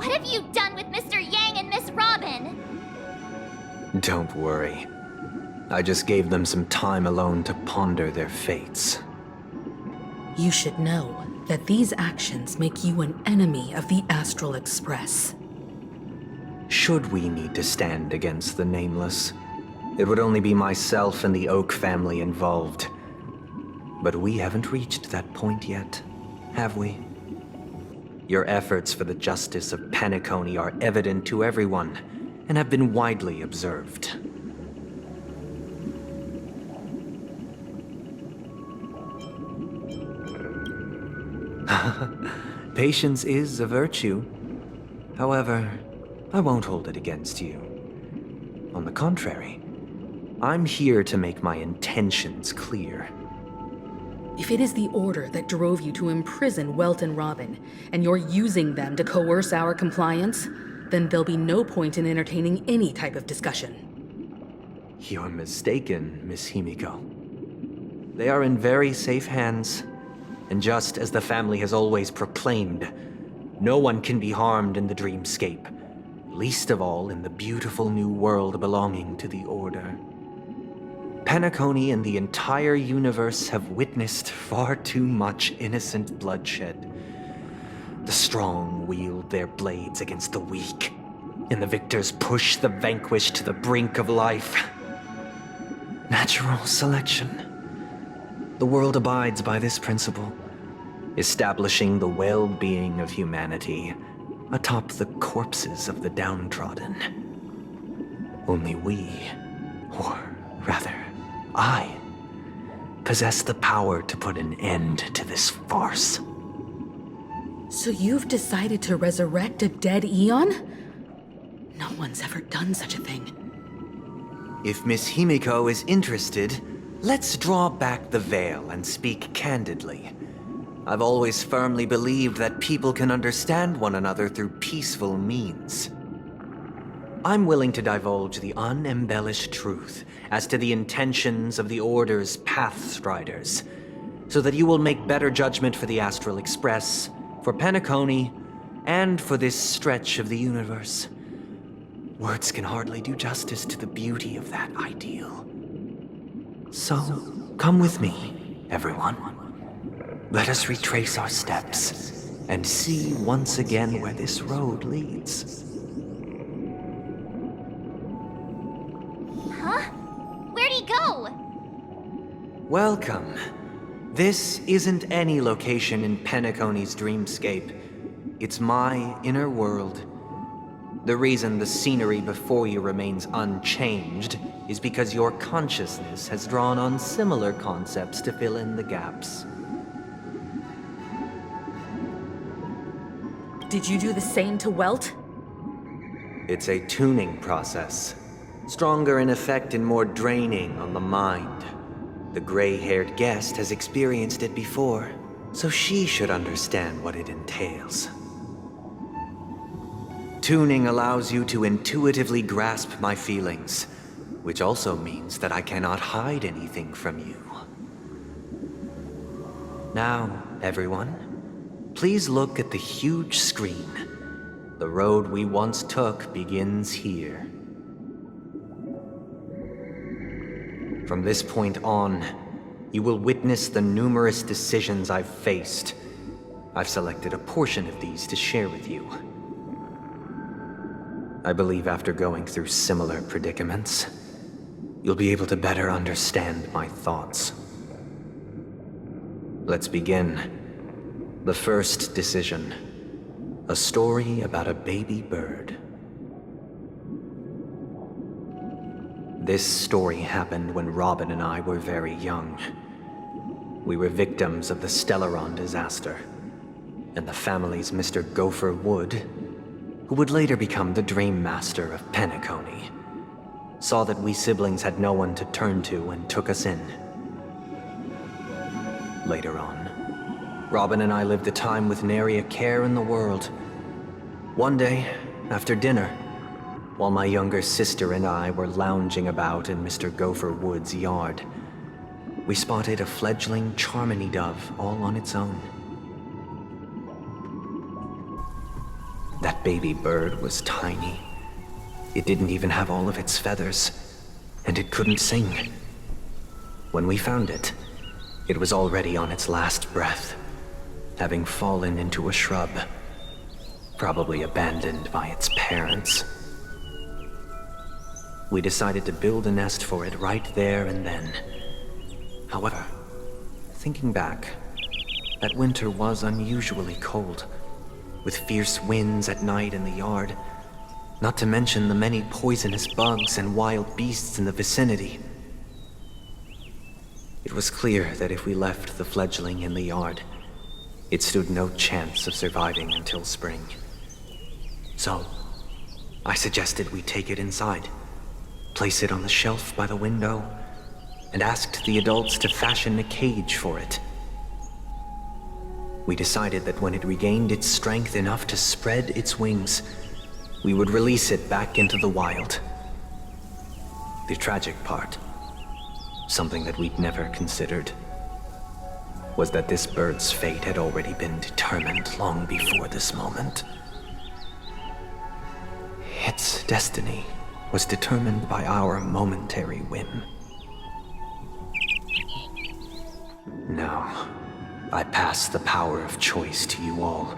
What have you done with Mr. Yang and Miss Robin? Don't worry. I just gave them some time alone to ponder their fates. You should know that these actions make you an enemy of the Astral Express. Should we need to stand against the Nameless, it would only be myself and the Oak family involved. But we haven't reached that point yet, have we? Your efforts for the justice of Penacony are evident to everyone, and have been widely observed. Patience is a virtue. However, I won't hold it against you. On the contrary, I'm here to make my intentions clear. If it is the Order that drove you to imprison Welt and Robin, and you're using them to coerce our compliance, then there'll be no point in entertaining any type of discussion. You're mistaken, Miss Himiko. They are in very safe hands, and just as the family has always proclaimed, no one can be harmed in the dreamscape, least of all in the beautiful new world belonging to the Order. Penacony and the entire universe have witnessed far too much innocent bloodshed. The strong wield their blades against the weak, and the victors push the vanquished to the brink of life. Natural selection. The world abides by this principle, establishing the well-being of humanity atop the corpses of the downtrodden. Only we, or rather, I, possess the power to put an end to this farce. So you've decided to resurrect a dead Eon? No one's ever done such a thing. If Miss Himiko is interested, let's draw back the veil and speak candidly. I've always firmly believed that people can understand one another through peaceful means. I'm willing to divulge the unembellished truth as to the intentions of the Order's Pathstriders, so that you will make better judgment for the Astral Express, for Penacony, and for this stretch of the universe. Words can hardly do justice to the beauty of that ideal. So, come with me, everyone. Let us retrace our steps and see once again where this road leads. Huh? Where'd he go? Welcome. This isn't any location in Penacony's dreamscape. It's my inner world. The reason the scenery before you remains unchanged is because your consciousness has drawn on similar concepts to fill in the gaps. Did you do the same to Welt? It's a tuning process. Stronger in effect and more draining on the mind. The gray-haired guest has experienced it before, so she should understand what it entails. Tuning allows you to intuitively grasp my feelings, which also means that I cannot hide anything from you. Now, everyone, please look at the huge screen. The road we once took begins here. From this point on, you will witness the numerous decisions I've faced. I've selected a portion of these to share with you. I believe after going through similar predicaments, you'll be able to better understand my thoughts. Let's begin. The first decision. A story about a baby bird. This story happened when Robin and I were very young. We were victims of the Stellaron disaster, and the family's Mr. Gopher Wood, who would later become the Dream Master of Penacony, saw that we siblings had no one to turn to and took us in. Later on, Robin and I lived a time with nary a care in the world. One day, after dinner, while my younger sister and I were lounging about in Mr. Gopher Wood's yard, we spotted a fledgling Charmony dove all on its own. That baby bird was tiny. It didn't even have all of its feathers, and it couldn't sing. When we found it, it was already on its last breath, having fallen into a shrub, probably abandoned by its parents. We decided to build a nest for it right there and then. However, thinking back, that winter was unusually cold, with fierce winds at night in the yard, not to mention the many poisonous bugs and wild beasts in the vicinity. It was clear that if we left the fledgling in the yard, it stood no chance of surviving until spring. So, I suggested we take it inside, place it on the shelf by the window, and asked the adults to fashion a cage for it. We decided that when it regained its strength enough to spread its wings, we would release it back into the wild. The tragic part, something that we'd never considered, was that this bird's fate had already been determined long before this moment. Its destiny was determined by our momentary whim. Now, I pass the power of choice to you all.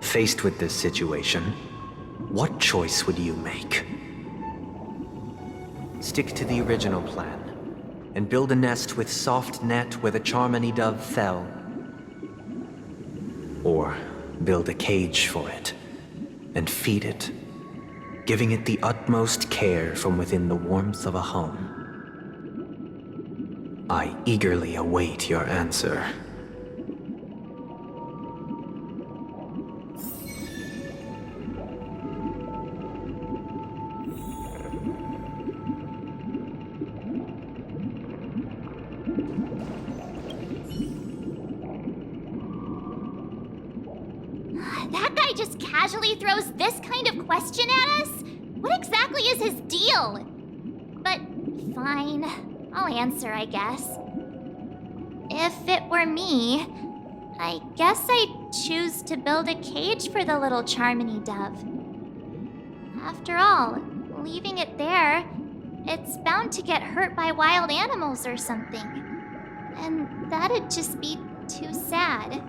Faced with this situation, what choice would you make? Stick to the original plan and build a nest with soft net where the Charmony dove fell. Or build a cage for it and feed it, giving it the utmost care from within the warmth of a home. I eagerly await your answer. That guy just casually throws this kind of question at us? What exactly is his deal? But fine, I'll answer, I guess. If it were me, I guess I'd choose to build a cage for the little Charmony dove. After all, leaving it there, it's bound to get hurt by wild animals or something. And that'd just be too sad.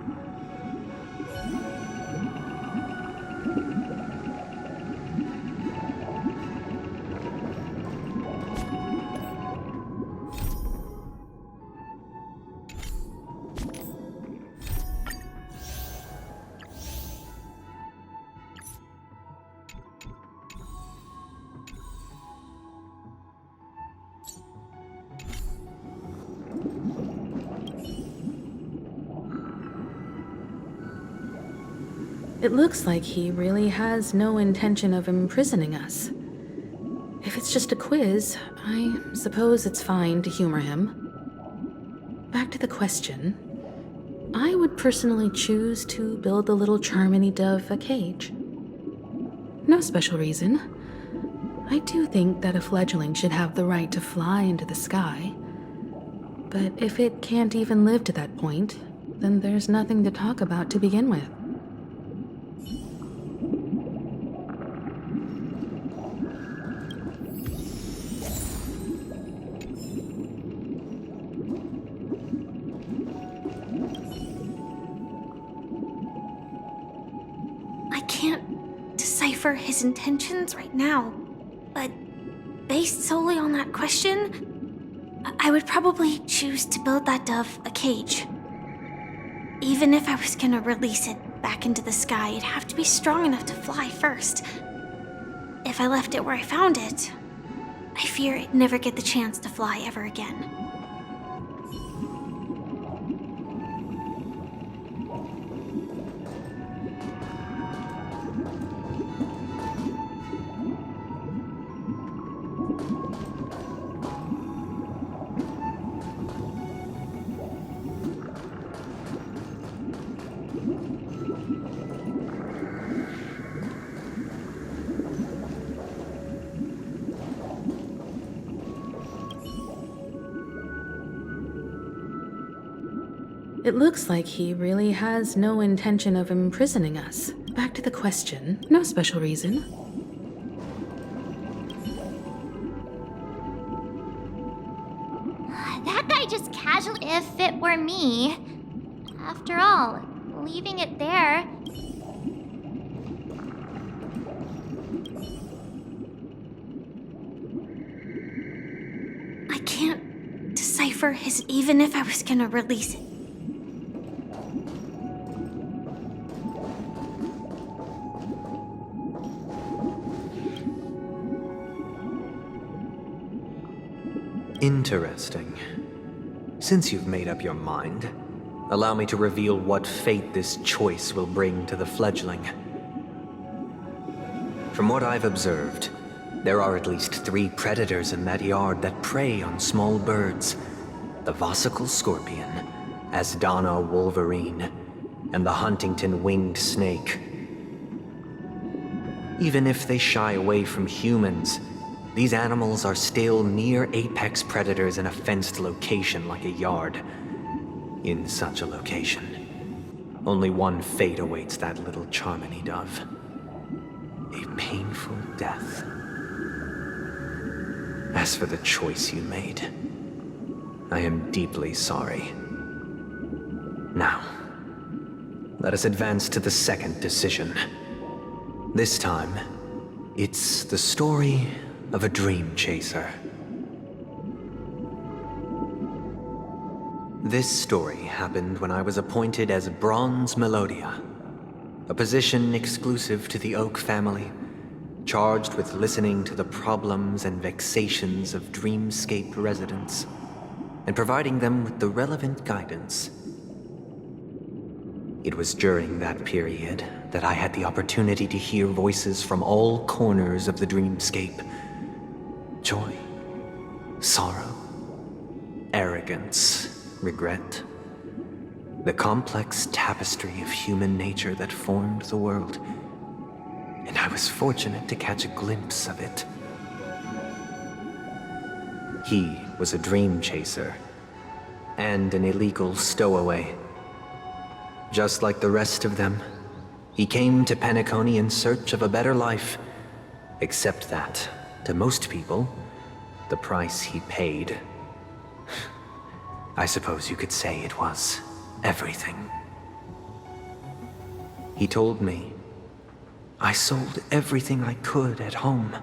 It looks like he really has no intention of imprisoning us. If it's just a quiz, I suppose it's fine to humor him. Back to the question. I would personally choose to build the little Charmony dove a cage. No special reason. I do think that a fledgling should have the right to fly into the sky. But if it can't even live to that point, then there's nothing to talk about to begin with. His intentions right now, but based solely on that question, I would probably choose to build that dove a cage. Even if I was gonna release it back into the sky, it'd have to be strong enough to fly first. If I left it where I found it, I fear it'd never get the chance to fly ever again. It looks like he really has no intention of imprisoning us. back to the question. No special reason. That guy just casually. If it were me. After all, leaving it there. I can't decipher his even if I was gonna release it. Interesting. Since you've made up your mind, allow me to reveal what fate this choice will bring to the fledgling. From what I've observed, there are at least 3 predators in that yard that prey on small birds. The Vosicle Scorpion, Asdana Wolverine, and the Huntington Winged Snake. Even if they shy away from humans, these animals are still near apex predators in a fenced location like a yard. In such a location, only one fate awaits that little Charmony dove. A painful death. As for the choice you made, I am deeply sorry. Now, let us advance to the second decision. This time, it's the story of a dream chaser. This story happened when I was appointed as Bronze Melodia, a position exclusive to the Oak family, charged with listening to the problems and vexations of Dreamscape residents, and providing them with the relevant guidance. It was during that period that I had the opportunity to hear voices from all corners of the Dreamscape. Joy, sorrow, arrogance, regret. The complex tapestry of human nature that formed the world. And I was fortunate to catch a glimpse of it. He was a dream chaser, and an illegal stowaway. Just like the rest of them, he came to Penacony in search of a better life, except that, to most people, the price he paid, I suppose you could say it was everything. He told me, I sold everything I could at home.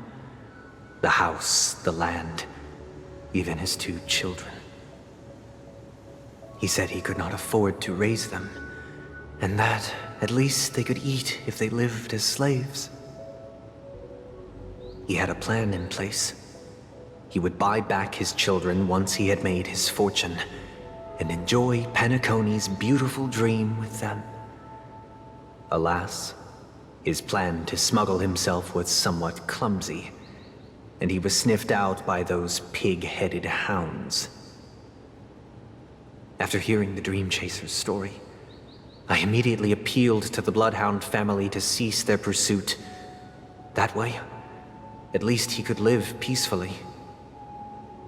The house, the land, even his 2 children. He said he could not afford to raise them, and that at least they could eat if they lived as slaves. He had a plan in place. He would buy back his children once he had made his fortune, and enjoy Penacony's beautiful dream with them. Alas, his plan to smuggle himself was somewhat clumsy, and he was sniffed out by those pig-headed hounds. After hearing the Dream Chaser's story, I immediately appealed to the Bloodhound family to cease their pursuit. That way, at least he could live peacefully.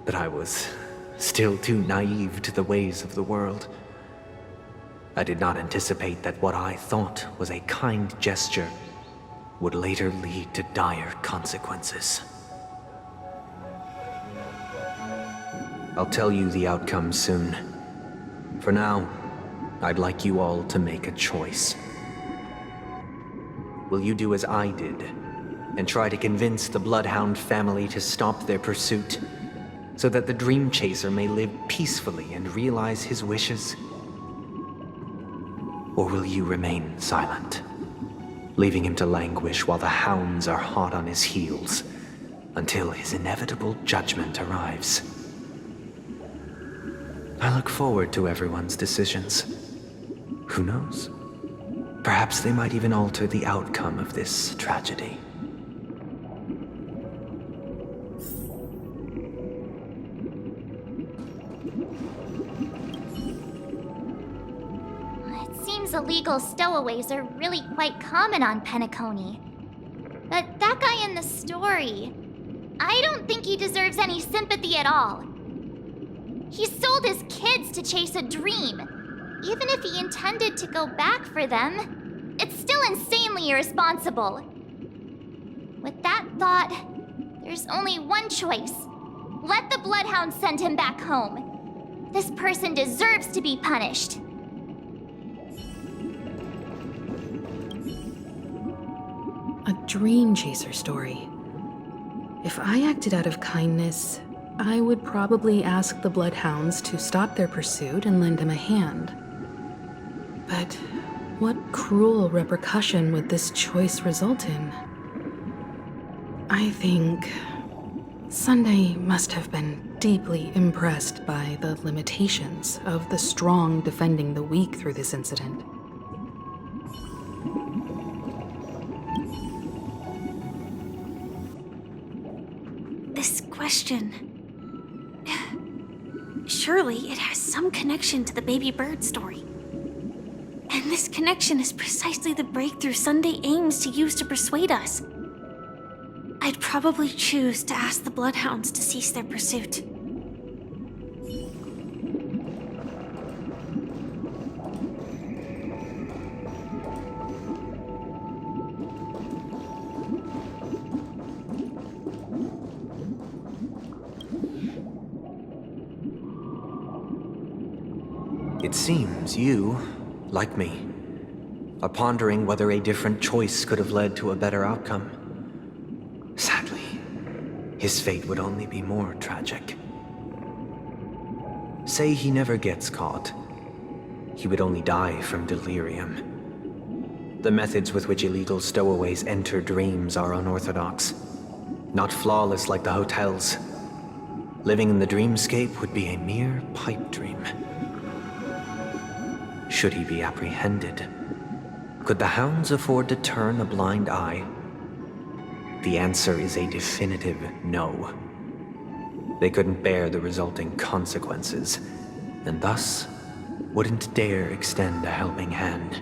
But I was still too naive to the ways of the world. I did not anticipate that what I thought was a kind gesture would later lead to dire consequences. I'll tell you the outcome soon. For now, I'd like you all to make a choice. Will you do as I did, and try to convince the Bloodhound family to stop their pursuit, so that the Dream Chaser may live peacefully and realize his wishes? Or will you remain silent, leaving him to languish while the hounds are hot on his heels, until his inevitable judgment arrives? I look forward to everyone's decisions. Who knows? Perhaps they might even alter the outcome of this tragedy. It seems illegal stowaways are really quite common on Penacony. But that guy in the story, I don't think he deserves any sympathy at all. He sold his kids to chase a dream. Even if he intended to go back for them, it's still insanely extremely irresponsible. With that thought, there's only one choice. Let the Bloodhounds send him back home. This person deserves to be punished. A dream chaser story. If I acted out of kindness, I would probably ask the Bloodhounds to stop their pursuit and lend him a hand. But what cruel repercussion would this choice result in? I think Sunday must have been deeply impressed by the limitations of the strong defending the weak through this incident. This question... Surely it has some connection to the baby bird story. And this connection is precisely the breakthrough Sunday aims to use to persuade us. I'd probably choose to ask the Bloodhounds to cease their pursuit. It seems you, like me, are pondering whether a different choice could have led to a better outcome. Sadly, his fate would only be more tragic. Say he never gets caught. He would only die from delirium. The methods with which illegal stowaways enter dreams are unorthodox, not flawless like the hotels. Living in the dreamscape would be a mere pipe dream. Should he be apprehended? Could the hounds afford to turn a blind eye? The answer is a definitive no. They couldn't bear the resulting consequences, and thus wouldn't dare extend a helping hand.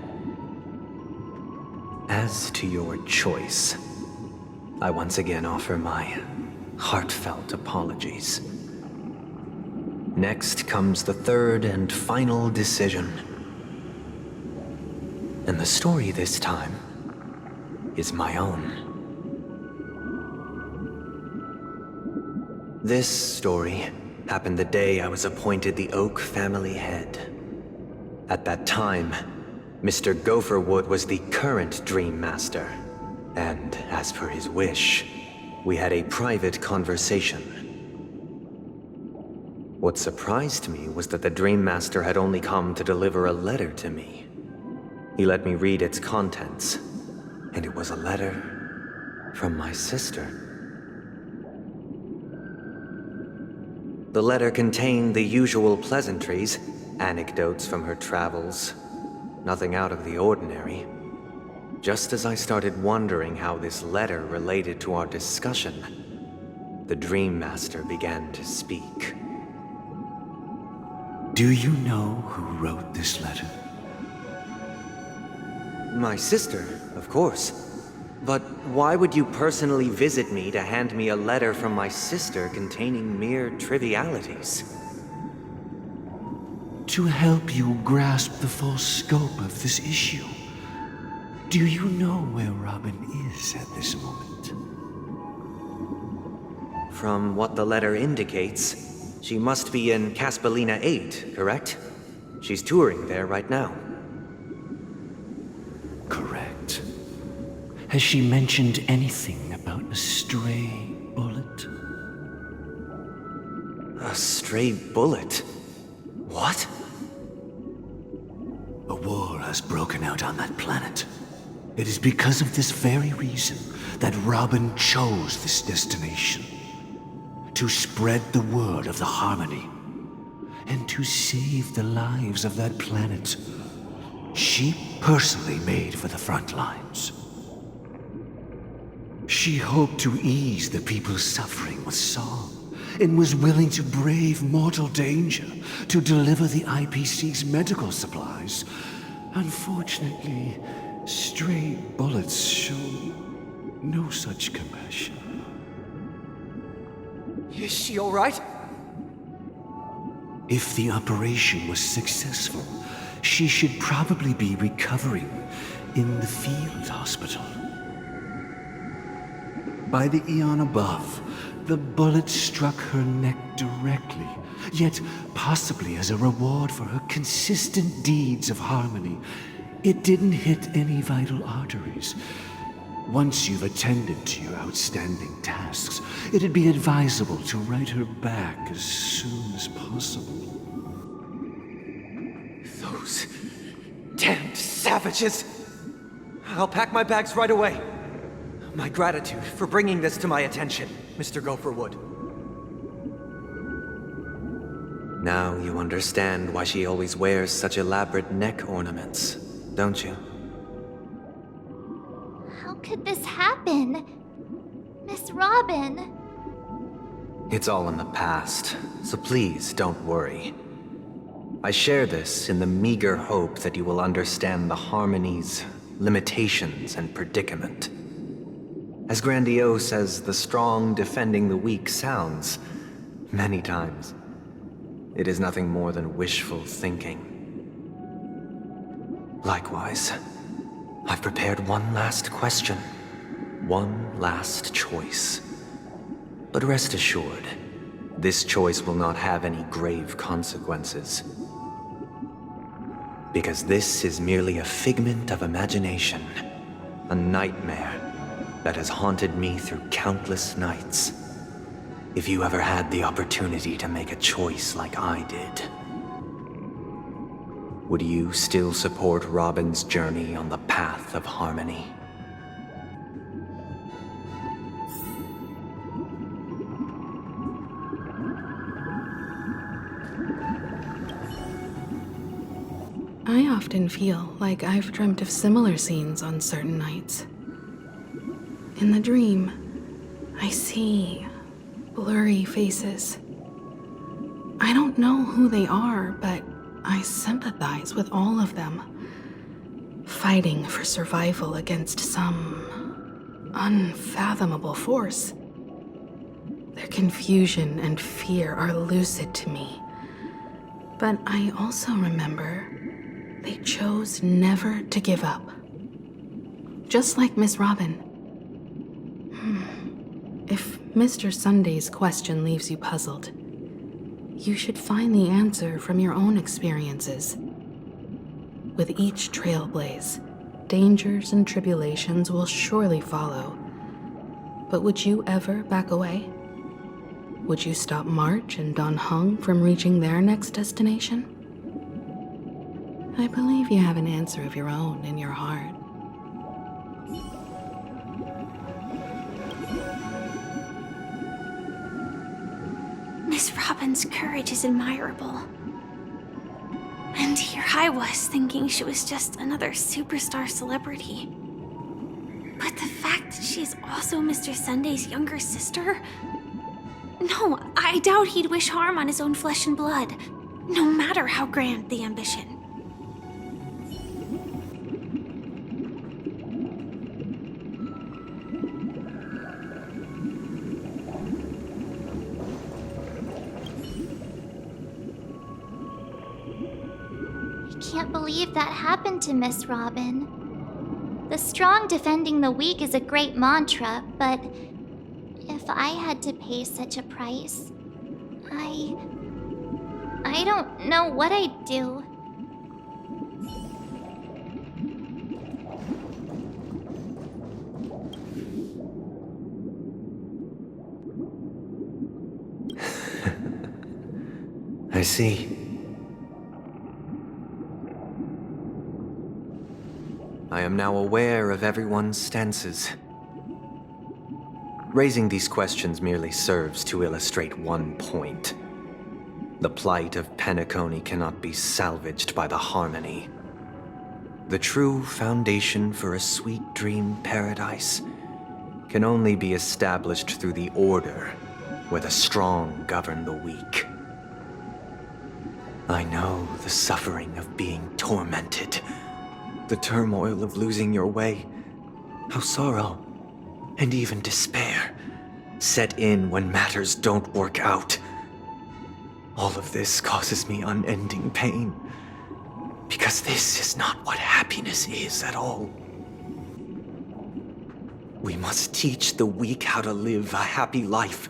As to your choice, I once again offer my heartfelt apologies. Next comes the third and final decision. And the story this time is my own. This story happened the day I was appointed the Oak family head. At that time, Mr. Gopherwood was the current Dream Master, and as per his wish, we had a private conversation. What surprised me was that the Dream Master had only come to deliver a letter to me. He let me read its contents, and it was a letter from my sister. The letter contained the usual pleasantries, anecdotes from her travels, nothing out of the ordinary. Just as I started wondering how this letter related to our discussion, the Dream Master began to speak. Do you know who wrote this letter? My sister, of course. But why would you personally visit me to hand me a letter from my sister containing mere trivialities? To help you grasp the full scope of this issue. Do you know where Robin is at this moment? From what the letter indicates, she must be in Caspelina 8, correct? She's touring there right now. Correct. Has she mentioned anything about a stray bullet? A stray bullet? What? A war has broken out on that planet. It is because of this very reason that Robin chose this destination. To spread the word of the harmony. And to save the lives of that planet. She personally made for the front lines. She hoped to ease the people's suffering with song, and was willing to brave mortal danger to deliver the IPC's medical supplies. Unfortunately, stray bullets show no such compassion. Is she all right? If the operation was successful, she should probably be recovering in the field hospital. By the eon above, the bullet struck her neck directly, yet possibly as a reward for her consistent deeds of harmony, it didn't hit any vital arteries. Once you've attended to your outstanding tasks, it'd be advisable to write her back as soon as possible. Those damned savages! I'll pack my bags right away. My gratitude for bringing this to my attention, Mr. Gopherwood. Now you understand why she always wears such elaborate neck ornaments, don't you? How could this happen? Miss Robin. It's all in the past, so please don't worry. I share this in the meager hope that you will understand the Harmony's limitations and predicament. As grandiose as the strong defending the weak sounds, many times, it is nothing more than wishful thinking. Likewise, I've prepared one last question, one last choice. But rest assured, this choice will not have any grave consequences. Because this is merely a figment of imagination, a nightmare that has haunted me through countless nights. If you ever had the opportunity to make a choice like I did, would you still support Robin's journey on the path of harmony? I often feel like I've dreamt of similar scenes on certain nights. In the dream, I see blurry faces. I don't know who they are, but I sympathize with all of them, fighting for survival against some unfathomable force. Their confusion and fear are lucid to me, but I also remember they chose never to give up. Just like Miss Robin. If Mr. Sunday's question leaves you puzzled, you should find the answer from your own experiences. With each Trailblaze, dangers and tribulations will surely follow. But would you ever back away? Would you stop March and Don Hung from reaching their next destination? I believe you have an answer of your own in your heart. Miss Robin's courage is admirable. And here I was thinking she was just another superstar celebrity. But the fact that she's also Mr. Sunday's younger sister? No, I doubt he'd wish harm on his own flesh and blood, no matter how grand the ambition. Can't believe that happened to Miss Robin. The strong defending the weak is a great mantra, but if I had to pay such a price, I don't know what I'd do. I see. I am now aware of everyone's stances. Raising these questions merely serves to illustrate one point. The plight of Penacony cannot be salvaged by the Harmony. The true foundation for a sweet dream paradise can only be established through the order where the strong govern the weak. I know the suffering of being tormented, the turmoil of losing your way, how sorrow and even despair set in when matters don't work out. All of this causes me unending pain, because this is not what happiness is at all. We must teach the weak how to live a happy life.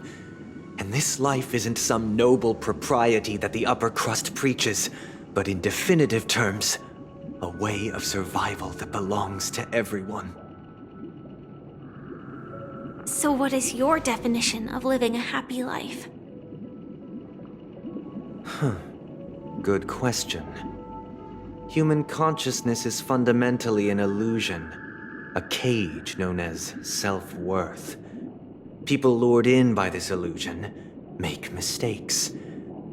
And this life isn't some noble propriety that the upper crust preaches, but in definitive terms, a way of survival that belongs to everyone. So what is your definition of living a happy life? Good question. Human consciousness is fundamentally an illusion, a cage known as self-worth. People lured in by this illusion make mistakes,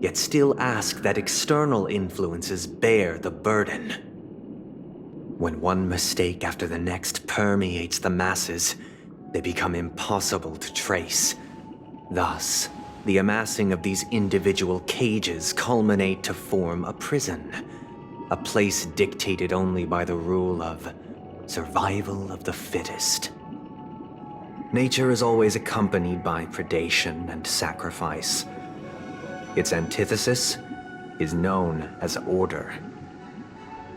yet still ask that external influences bear the burden. When one mistake after the next permeates the masses, they become impossible to trace. Thus, the amassing of these individual cages culminate to form a prison, a place dictated only by the rule of survival of the fittest. Nature is always accompanied by predation and sacrifice. Its antithesis is known as order.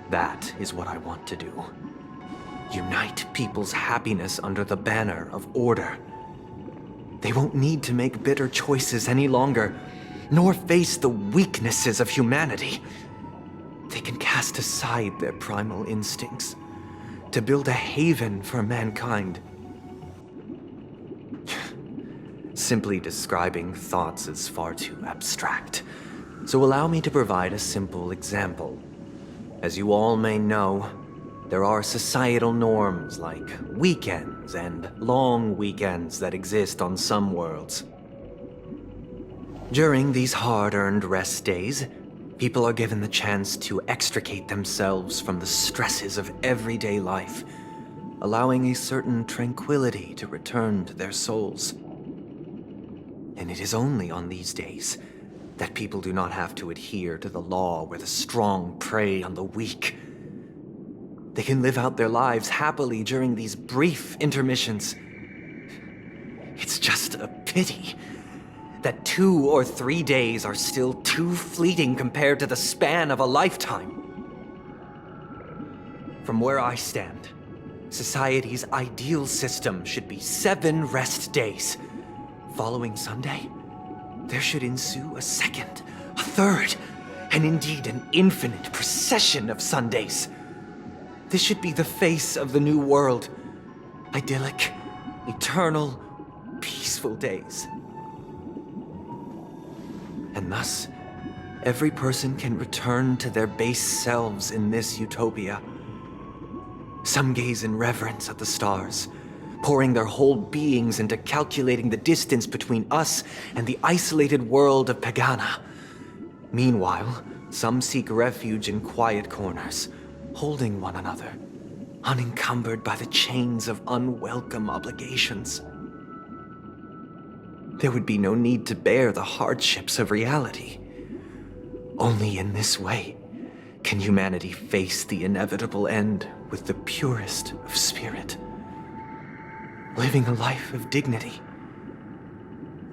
That is what I want to do. Unite people's happiness under the banner of order. They won't need to make bitter choices any longer, nor face the weaknesses of humanity. They can cast aside their primal instincts to build a haven for mankind. Simply describing thoughts is far too abstract, so allow me to provide a simple example. As you all may know, there are societal norms like weekends and long weekends that exist on some worlds. During these hard-earned rest days, people are given the chance to extricate themselves from the stresses of everyday life, allowing a certain tranquility to return to their souls. And it is only on these days that people do not have to adhere to the law where the strong prey on the weak. They can live out their lives happily during these brief intermissions. It's just a pity that 2 or 3 days are still too fleeting compared to the span of a lifetime. From where I stand, society's ideal system should be 7 rest days. Following Sunday, there should ensue a second, a third, and indeed an infinite procession of Sundays. This should be the face of the new world. Idyllic, eternal, peaceful days. And thus, every person can return to their base selves in this utopia. Some gaze in reverence at the stars, pouring their whole beings into calculating the distance between us and the isolated world of Pagana. Meanwhile, some seek refuge in quiet corners, holding one another, unencumbered by the chains of unwelcome obligations. There would be no need to bear the hardships of reality. Only in this way can humanity face the inevitable end with the purest of spirit, living a life of dignity.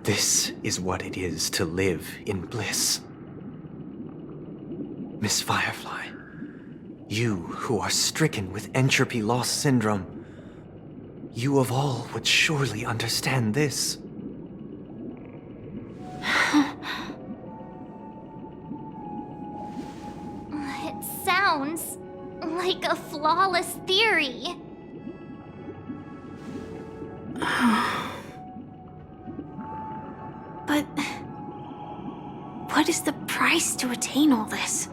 This is what it is to live in bliss. Miss Firefly, you who are stricken with entropy loss syndrome, you of all would surely understand this. It sounds like a flawless theory. But what is the price to attain all this?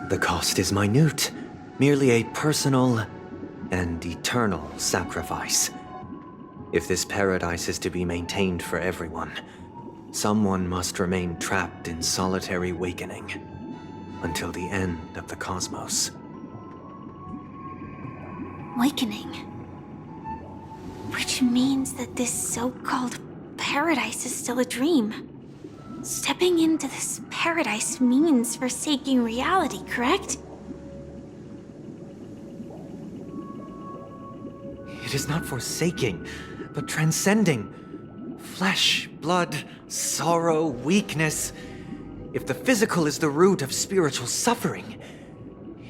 The cost is minute, merely a personal and eternal sacrifice. If this paradise is to be maintained for everyone, someone must remain trapped in solitary awakening until the end of the cosmos. Awakening. Which means that this so-called paradise is still a dream. Stepping into this paradise means forsaking reality, correct? It is not forsaking, but transcending. Flesh, blood, sorrow, weakness. If the physical is the root of spiritual suffering,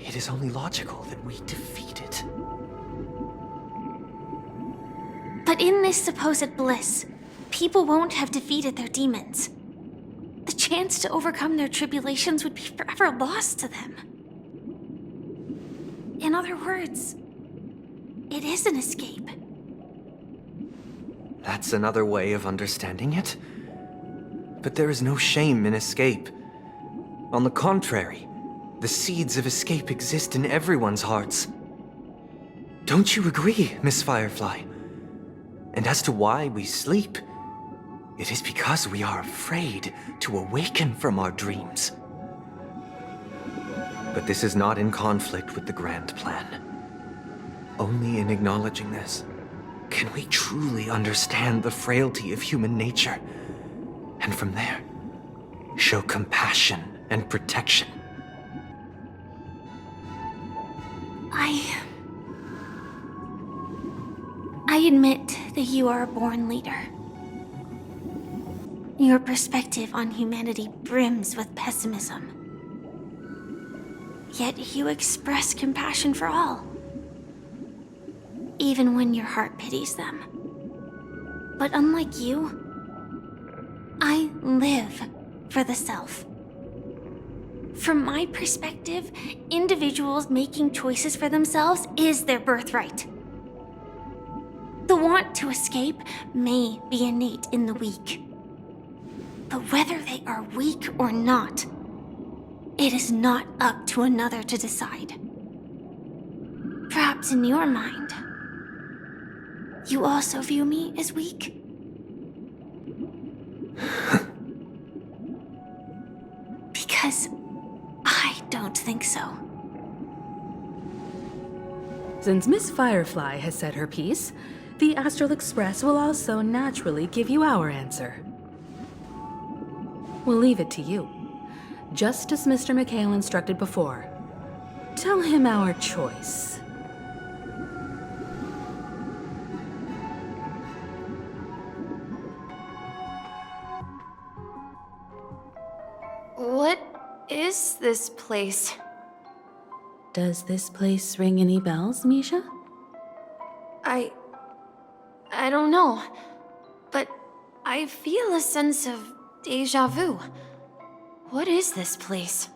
it is only logical that we defeat it. But in this supposed bliss, people won't have defeated their demons. The chance to overcome their tribulations would be forever lost to them. In other words, it is an escape. That's another way of understanding it. But there is no shame in escape. On the contrary, the seeds of escape exist in everyone's hearts. Don't you agree, Miss Firefly? And as to why we sleep, it is because we are afraid to awaken from our dreams. But this is not in conflict with the grand plan. Only in acknowledging this can we truly understand the frailty of human nature, and from there, show compassion and protection. I admit that you are a born leader. Your perspective on humanity brims with pessimism. Yet you express compassion for all, even when your heart pities them. But unlike you, I live for the self. From my perspective, individuals making choices for themselves is their birthright. The want to escape may be innate in the weak. But whether they are weak or not, it is not up to another to decide. Perhaps in your mind, you also view me as weak? Because I don't think so. Since Miss Firefly has said her piece, the Astral Express will also naturally give you our answer. We'll leave it to you. Just as Mr. McHale instructed before. Tell him our choice. What is this place? Does this place ring any bells, Misha? I don't know, but I feel a sense of déjà vu. What is this place?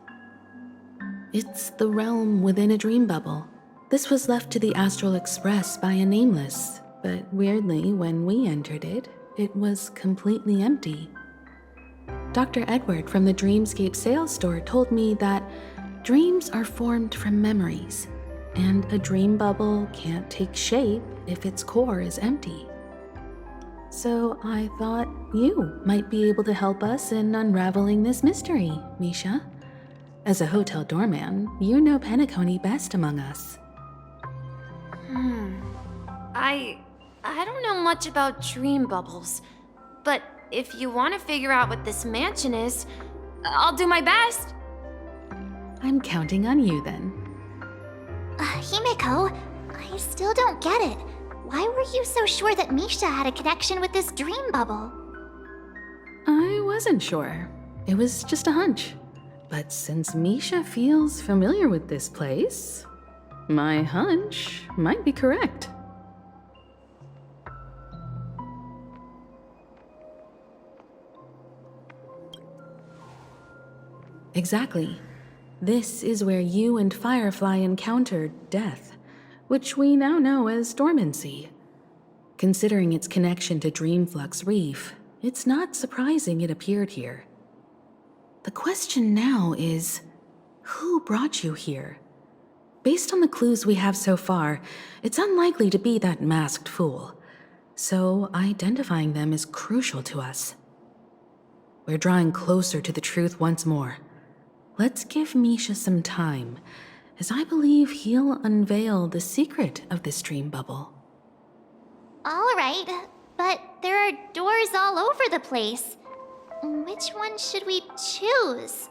It's the realm within a dream bubble. This was left to the Astral Express by a nameless, but weirdly, when we entered it, it was completely empty. Dr. Edward from the Dreamscape sales store told me that dreams are formed from memories, and a dream bubble can't take shape if its core is empty. So I thought you might be able to help us in unraveling this mystery, Misha. As a hotel doorman, you know Penacony best among us. I don't know much about dream bubbles, but if you want to figure out what this mansion is, I'll do my best. I'm counting on you then. Himeko, I still don't get it. Why were you so sure that Misha had a connection with this dream bubble? I wasn't sure. It was just a hunch. But since Misha feels familiar with this place, my hunch might be correct. Exactly. This is where you and Firefly encountered death, which we now know as dormancy. Considering its connection to Dreamflux Reef, it's not surprising it appeared here. The question now is, who brought you here? Based on the clues we have so far, it's unlikely to be that masked fool. So identifying them is crucial to us. We're drawing closer to the truth once more. Let's give Misha some time, as I believe he'll unveil the secret of this dream bubble. All right, but there are doors all over the place. Which one should we choose?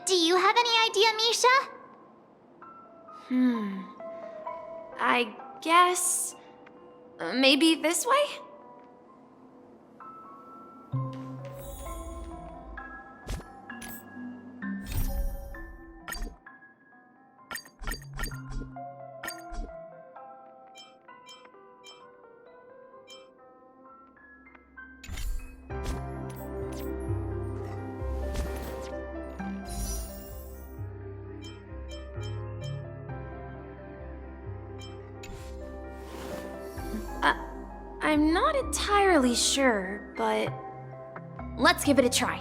Do you have any idea, Misha? I guess... maybe this way? I'm not entirely sure, but let's give it a try.